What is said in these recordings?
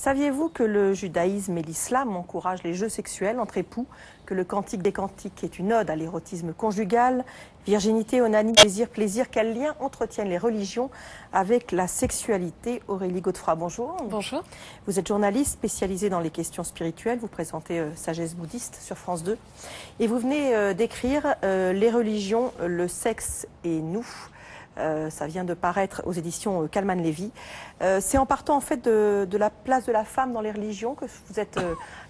Saviez-vous que le judaïsme et l'islam encouragent les jeux sexuels entre époux, que le Cantique des Cantiques est une ode à l'érotisme conjugal, virginité, onanie, plaisir, quel lien entretiennent les religions avec la sexualité? Aurélie Godefroy, bonjour. Bonjour. Vous êtes journaliste spécialisée dans les questions spirituelles, vous présentez Sagesse bouddhiste sur France 2 et vous venez d'écrire Les religions, le sexe et nous. Ça vient de paraître aux éditions Calman Lévy. C'est en partant en fait de la place de la femme dans les religions que vous êtes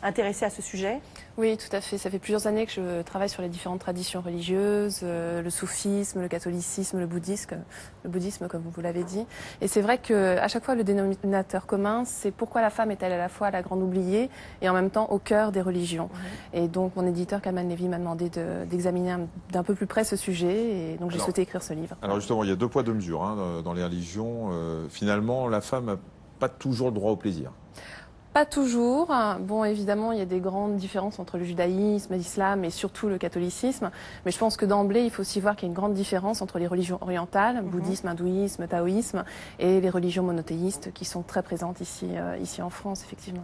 intéressée à ce sujet? Oui, tout à fait. Ça fait plusieurs années que je travaille sur les différentes traditions religieuses, le soufisme, le catholicisme, le bouddhisme comme vous l'avez dit. Et c'est vrai qu'à chaque fois le dénominateur commun, c'est pourquoi la femme est-elle à la fois la grande oubliée et en même temps au cœur des religions. Et donc mon éditeur Calman Lévy m'a demandé d'examiner d'un peu plus près ce sujet et donc j'ai souhaité écrire ce livre. Alors justement, il y a deux poids, deux mesures dans les religions. Finalement, la femme n'a pas toujours le droit au plaisir. Pas toujours. Bon, évidemment, il y a des grandes différences entre le judaïsme, l'islam et surtout le catholicisme. Mais je pense que d'emblée, il faut aussi voir qu'il y a une grande différence entre les religions orientales, bouddhisme, hindouisme, taoïsme, et les religions monothéistes qui sont très présentes ici en France, effectivement.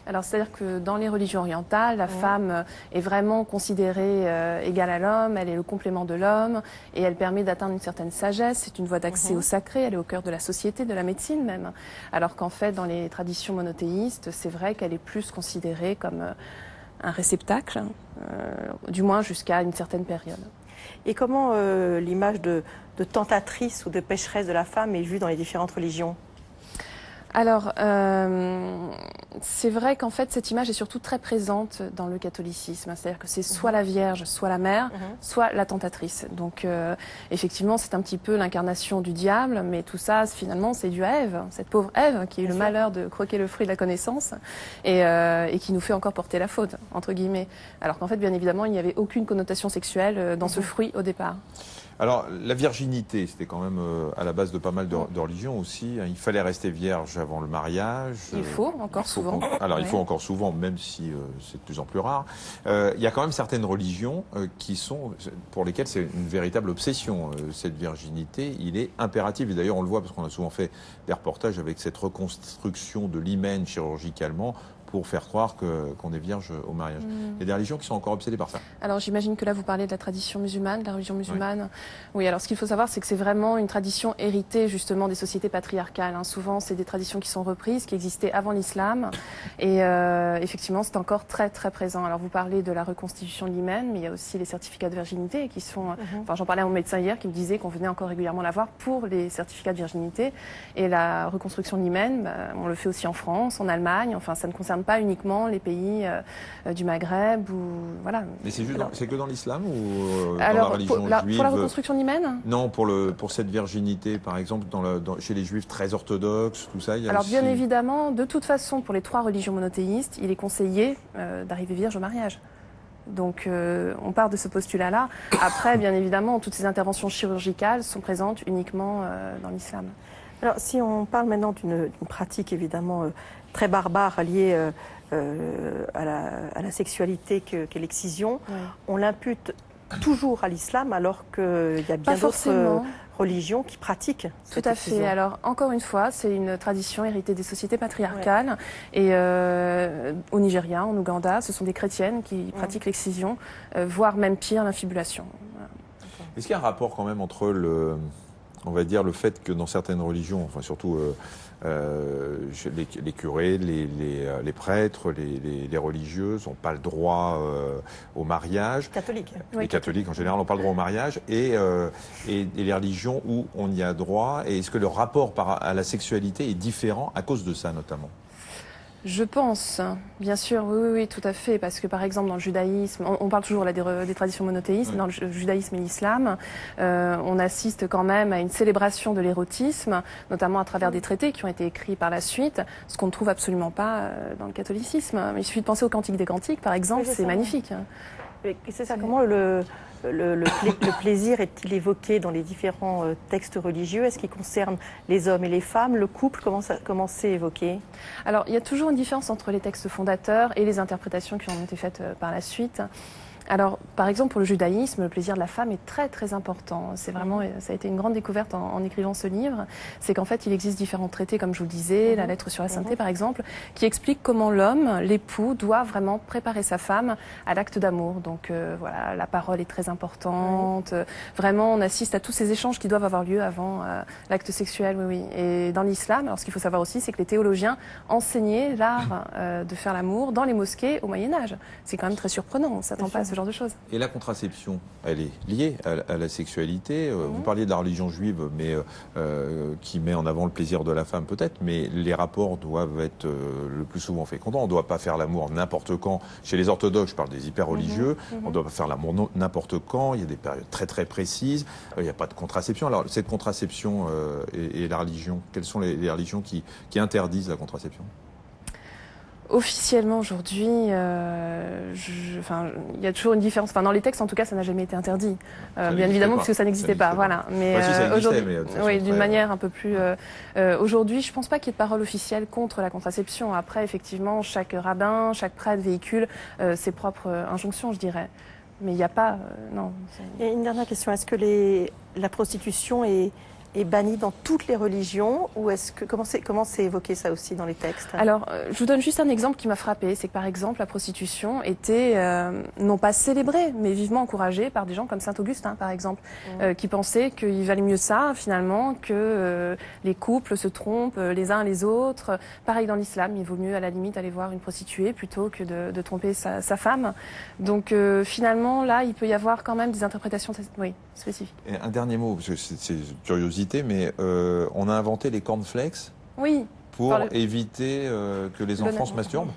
Alors, c'est-à-dire que dans les religions orientales, la femme est vraiment considérée égale à l'homme, elle est le complément de l'homme, et elle permet d'atteindre une certaine sagesse. C'est une voie d'accès au sacré, elle est au cœur de la société, de la médecine même. Alors qu'en fait, dans les traditions monothéistes, c'est vrai qu'elle est plus considérée comme un réceptacle, du moins jusqu'à une certaine période. Et comment l'image de tentatrice ou de pécheresse de la femme est vue dans les différentes religions? Alors, c'est vrai qu'en fait, cette image est surtout très présente dans le catholicisme. C'est-à-dire que c'est soit la Vierge, soit la mère, soit la tentatrice. Donc, effectivement, c'est un petit peu l'incarnation du diable, mais tout ça, finalement, c'est dû à Ève, cette pauvre Ève qui a eu le malheur de croquer le fruit de la connaissance et qui nous fait encore porter la faute, entre guillemets. Alors qu'en fait, bien évidemment, il n'y avait aucune connotation sexuelle dans ce fruit au départ. Alors, la virginité, c'était quand même à la base de pas mal de religions aussi. Il fallait rester vierge avant le mariage. Il faut encore souvent. Alors, il faut encore souvent, même si c'est de plus en plus rare. Il y a quand même certaines religions pour lesquelles c'est une véritable obsession. Cette virginité, il est impératif. Et d'ailleurs, on le voit parce qu'on a souvent fait des reportages avec cette reconstruction de l'hymen chirurgicalement pour faire croire qu'on est vierge au mariage. Il y a des religions qui sont encore obsédées par ça. Alors j'imagine que là vous parlez de la tradition musulmane, de la religion musulmane. Oui, alors ce qu'il faut savoir c'est que c'est vraiment une tradition héritée justement des sociétés patriarcales. Souvent c'est des traditions qui sont reprises, qui existaient avant l'islam. Et effectivement c'est encore très très présent. Alors vous parlez de la reconstitution de l'hymen, mais il y a aussi les certificats de virginité qui sont... Enfin j'en parlais à mon médecin hier qui me disait qu'on venait encore régulièrement la voir pour les certificats de virginité. Et la reconstruction de l'hymen, on le fait aussi en France, en Allemagne. Enfin ça ne concerne pas uniquement les pays du Maghreb ou voilà. Mais c'est que dans l'islam ou dans alors, la religion juive? Pour la reconstruction de l'hymen? Non, pour cette virginité, par exemple, chez les juifs très orthodoxes, tout ça. Il y a alors aussi... bien évidemment, de toute façon, pour les trois religions monothéistes, il est conseillé d'arriver vierge au mariage. Donc on part de ce postulat-là. Après, bien évidemment, toutes ces interventions chirurgicales sont présentes uniquement dans l'islam. Alors si on parle maintenant d'une pratique évidemment très barbare liée à la sexualité qu'est l'excision, on l'impute toujours à l'islam alors qu'il y a bien d'autres religions qui pratiquent cette excision. Tout à fait. Alors encore une fois, c'est une tradition héritée des sociétés patriarcales et au Nigeria, en Ouganda, ce sont des chrétiennes qui pratiquent l'excision, voire même pire, l'infibulation. Est-ce qu'il y a un rapport quand même entre on va dire le fait que dans certaines religions, enfin surtout les curés, les prêtres, les religieuses n'ont pas le droit au mariage. Les catholiques en général n'ont pas le droit au mariage et les religions où on y a droit. Et est-ce que le rapport à la sexualité est différent à cause de ça notamment? Je pense, bien sûr, oui, tout à fait, parce que par exemple dans le judaïsme, on parle toujours là des traditions monothéistes, dans le judaïsme et l'islam, on assiste quand même à une célébration de l'érotisme, notamment à travers des traités qui ont été écrits par la suite, ce qu'on ne trouve absolument pas dans le catholicisme. Il suffit de penser au Cantique des Cantiques, par exemple, c'est magnifique. C'est ça, comment le plaisir est-il évoqué dans les différents textes religieux? Est-ce qu'il concerne les hommes et les femmes? Le couple, comment c'est évoqué? Alors, il y a toujours une différence entre les textes fondateurs et les interprétations qui ont été faites par la suite. Alors, par exemple, pour le judaïsme, le plaisir de la femme est très très important. C'est vraiment, ça a été une grande découverte en écrivant ce livre. C'est qu'en fait, il existe différents traités, comme je vous le disais, la lettre sur la sainteté, par exemple, qui expliquent comment l'homme, l'époux, doit vraiment préparer sa femme à l'acte d'amour. Donc voilà, la parole est très importante. Vraiment, on assiste à tous ces échanges qui doivent avoir lieu avant l'acte sexuel. Oui, oui. Et dans l'islam, alors ce qu'il faut savoir aussi, c'est que les théologiens enseignaient l'art de faire l'amour dans les mosquées au Moyen-Âge. C'est quand même très surprenant. On ne s'attend pas à ce genre de choses. Et la contraception, elle est liée à la sexualité. Vous parliez de la religion juive, mais qui met en avant le plaisir de la femme peut-être, mais les rapports doivent être le plus souvent fécondants. On ne doit pas faire l'amour n'importe quand. Chez les orthodoxes, je parle des hyper-religieux, on ne doit pas faire l'amour n'importe quand. Il y a des périodes très très précises. Il n'y a pas de contraception. Alors cette contraception et la religion, quelles sont les religions qui interdisent la contraception ? Officiellement aujourd'hui, il y a toujours une différence. Enfin, dans les textes, en tout cas, ça n'a jamais été interdit. Bien évidemment, parce que ça n'existait pas. Voilà. Mais aujourd'hui, oui, d'une manière un peu plus. Aujourd'hui, je ne pense pas qu'il y ait de parole officielle contre la contraception. Après, effectivement, chaque rabbin, chaque prêtre véhicule ses propres injonctions, je dirais. Mais il n'y a pas. Non. Et une dernière question, est-ce que la prostitution est bannie dans toutes les religions ou comment c'est évoqué ça aussi dans les textes? Alors, je vous donne juste un exemple qui m'a frappée, c'est que par exemple la prostitution était non pas célébrée, mais vivement encouragée par des gens comme Saint Augustin par exemple, qui pensaient qu'il valait mieux ça finalement que les couples se trompent les uns les autres. Pareil dans l'islam, il vaut mieux à la limite aller voir une prostituée plutôt que de tromper sa femme. Donc finalement là, il peut y avoir quand même des interprétations spécifiques. Et un dernier mot, parce que c'est une curiosité, mais on a inventé les cornflakes pour éviter que les enfants se masturbent.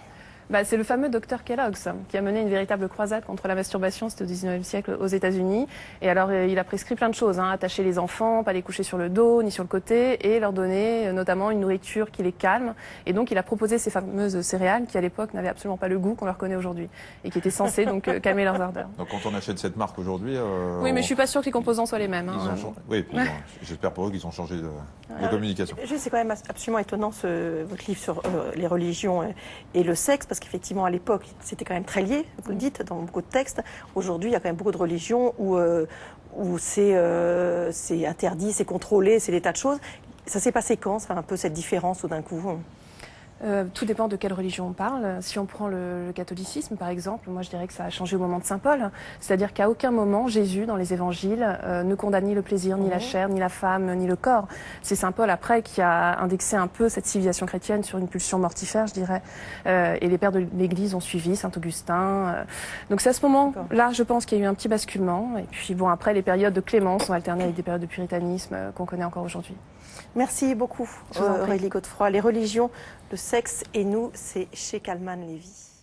C'est le fameux docteur Kellogg's qui a mené une véritable croisade contre la masturbation, c'était au 19e siècle aux États-Unis. Et alors, il a prescrit plein de choses, attacher les enfants, pas les coucher sur le dos ni sur le côté, et leur donner notamment une nourriture qui les calme. Et donc, il a proposé ces fameuses céréales qui, à l'époque, n'avaient absolument pas le goût qu'on leur connaît aujourd'hui et qui étaient censées donc calmer leurs ardeurs. Donc, quand on achète cette marque aujourd'hui, oui, mais je suis pas sûre que les composants soient les mêmes. Oui, j'espère pour eux qu'ils ont changé de communication. C'est quand même absolument étonnant votre livre sur les religions et le sexe. Parce qu'effectivement, à l'époque, c'était quand même très lié, vous le dites, dans beaucoup de textes. Aujourd'hui, il y a quand même beaucoup de religions où c'est interdit, c'est contrôlé, c'est des tas de choses. Ça s'est passé quand, ça, un peu cette différence tout d'un coup? Tout dépend de quelle religion on parle. Si on prend le catholicisme, par exemple, moi je dirais que ça a changé au moment de Saint Paul. C'est-à-dire qu'à aucun moment, Jésus, dans les évangiles, ne condamne ni le plaisir, ni la chair, ni la femme, ni le corps. C'est Saint Paul, après, qui a indexé un peu cette civilisation chrétienne sur une pulsion mortifère, je dirais. Et les pères de l'Église ont suivi, Saint Augustin. Donc c'est à ce moment-là, je pense qu'il y a eu un petit basculement. Et puis bon, après, les périodes de clémence ont alterné avec des périodes de puritanisme qu'on connaît encore aujourd'hui. Merci beaucoup, Aurélie Godefroy. Les religions, le sexe et nous, c'est chez Kalman Levy.